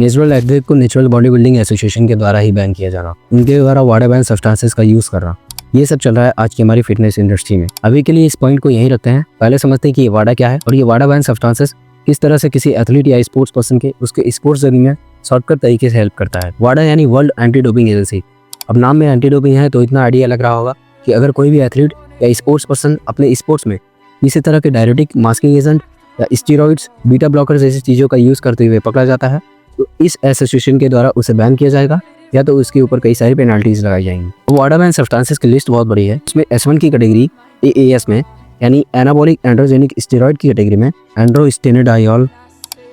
Natural athlete को natural body building association के द्वारा ही बैन किया जाना, उनके द्वारा वाडा बैन सब्सटेंसेस का यूज करना, ये सब चल रहा है आज की हमारी फिटनेस इंडस्ट्री में। अभी के लिए इस पॉइंट को यहीं रखते हैं। पहले समझते हैं कि ये वाडा क्या है और ये वाडा बैन सब्सटेंसेस किस तरह से किसी एथलीट या स्पोर्ट्स पर्सन के उसके स्पोर्ट्स जर्नी में शॉर्टकट तरीके से हेल्प करता है। वाडा यानी वर्ल्ड एंटी डोपिंग एजेंसी। अब नाम में एंटी डोपिंग है तो इतना आइडिया लग रहा होगा कि अगर कोई भी एथलीट या स्पोर्ट्स पर्सन अपने स्पोर्ट्स में किसी तरह के डायरेटिक, मास्किंग एजेंट या स्टीरॉइड्स, बीटा ब्लॉकर्स जैसी चीज़ों का यूज़ करते हुए पकड़ा जाता है तो इस एसोसिएशन के द्वारा उसे बैन किया जाएगा या तो उसके ऊपर कई सारी पेनल्टीज लगाई जाएंगी। वाडा बैन सब्सटेंसेस की लिस्ट बहुत बड़ी है। इसमें S1 की कैटेगरी AAS में यानी एनाबॉलिक एंड्रोजेनिक स्टेरॉइड की कैटेगरी में एंड्रोस्टेनोडायोल,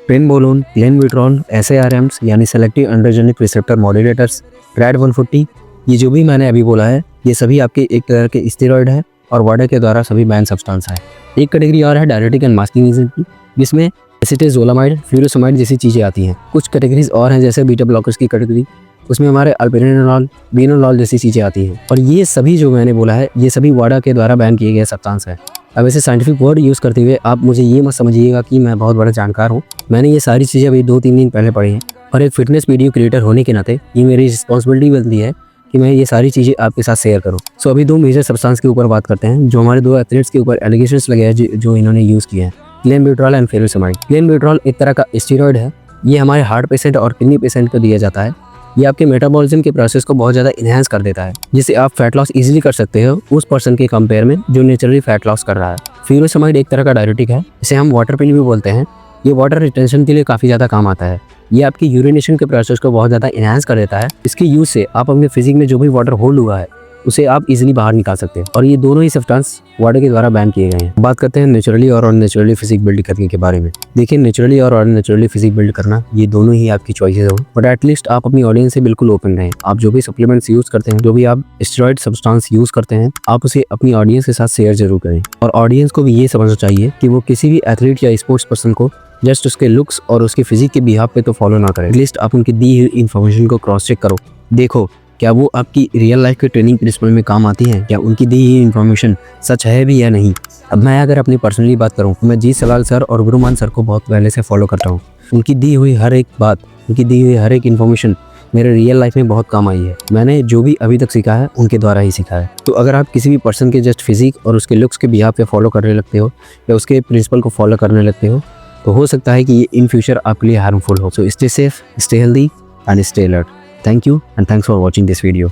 ट्रेनबोलोन, क्लेनबिट्रॉल, SARMs यानी selective androgenic receptor modulators, RAD 140, ये जो भी मैंने अभी बोला है ये सभी आपके एक तरह के स्टेरॉइड है और वाडा के द्वारा सभी बैन सब्सटेंस है। एक कैटेगरी और है डायरेटिक एंड मास्किंग एजेंट की, जिसमें एसिटाजोलामाइड, फ्यूरोसमाइड जैसी चीज़ें आती हैं। कुछ कैटेगरीज और हैं जैसे बीटा ब्लॉकर्स की कैटेगरी, उसमें हमारे अल्पेरेनोल, बीनोलॉल जैसी चीज़ें आती हैं और ये सभी जो मैंने बोला है ये सभी वाडा के द्वारा बैन किए गए सब्सटेंस है। अब ऐसे साइंटिफिक वर्ड यूज़ करते हुए आप मुझे ये मत समझिएगा कि मैं बहुत बड़ा जानकार हूँ। मैंने ये सारी चीज़ें अभी 2-3 दिन पहले पढ़ी हैं और एक फिटनेस वीडियो क्रिएटर होने के नाते ये मेरी रिस्पॉन्सिबिलिटी बनती है कि मैं ये सारी चीज़ें आपके साथ शेयर करूँ। सो अभी 2 मेजर सब्सटेंस के ऊपर बात करते हैं जो हमारे 2 एथलीट्स के ऊपर एलिगेशंस लगे हैं जो इन्होंने यूज़ किए हैं। क्लेनबिट्रॉल एंड फ्यूरोसमाइड। क्लेनबिट्रॉल एक तरह का स्टेरॉइड है। ये हमारे हार्ट पेशेंट और किडनी पेशेंट को दिया जाता है। ये आपके मेटाबॉलिज्म के प्रोसेस को बहुत ज़्यादा इन्हांस कर देता है, जिससे आप फैट लॉस इजीली कर सकते हो उस पर्सन के कंपेयर में जो नेचुरली फैट लॉस कर रहा है। फ्यूरोसमाइड एक तरह का डायरेटिक है, इसे हम वाटर पिल भी बोलते हैं। ये वाटर रिटेंशन के लिए काफ़ी ज़्यादा काम आता है। ये आपकी यूरिनेशन के प्रोसेस को बहुत ज़्यादा इन्हांस कर देता है। इसके यूज़ से आप अपने फिजिक में जो भी वाटर होल्ड हुआ है उसे आप इजीली बाहर निकाल सकते हैं और ये दोनों ही सब्सटेंस वाडा के द्वारा बैन किए गए हैं। बात करते हैं नेचुरली और अननेचुरली फिजिक बिल्ड करने के बारे में। देखिए, नेचुरली और अननेचुरली फिजिक बिल्ड करना ये दोनों ही आपकी चॉइसेस हो, बट एटलीस्ट आप अपनी ऑडियंस से बिल्कुल ओपन रहें। आप जो भी सप्लीमेंट्स यूज करते हैं, जो भी आप स्टेरॉइड सब्सटेंस यूज करते हैं, आप उसे अपनी ऑडियंस के साथ शेयर जरूर करें और ऑडियंस को भी ये समझना चाहिए कि वो किसी भी एथलीट या स्पोर्ट्स पर्सन को जस्ट उसके लुक्स और उसके फिजिक के बिहाफ पे तो फॉलो ना करें। एटलीस्ट आप उनकी दी हुई इन्फॉर्मेशन को क्रॉस चेक करो, देखो क्या वो आपकी रियल लाइफ के ट्रेनिंग प्रिंसिपल में काम आती हैं, क्या उनकी दी हुई इन्फॉर्मेशन सच है भी या नहीं। अब मैं अगर अपनी पर्सनली बात करूं तो मैं जीत सलाल सर और गुरुमान सर को बहुत पहले से फॉलो करता हूं। उनकी दी हुई हर एक बात, उनकी दी हुई हर एक इन्फॉर्मेशन मेरे रियल लाइफ में बहुत काम आई है। मैंने जो भी अभी तक सीखा है उनके द्वारा ही सीखा है। तो अगर आप किसी भी पर्सन के जस्ट फिजिक और उसके लुक्स के बिहाफ पे फॉलो करने लगते हो या उसके प्रिंसिपल को फॉलो करने लगते हो तो हो सकता है कि ये इन फ्यूचर आपके लिए हार्मफुल हो। So stay safe, stay healthy and stay alert. Thank you and thanks for watching this video.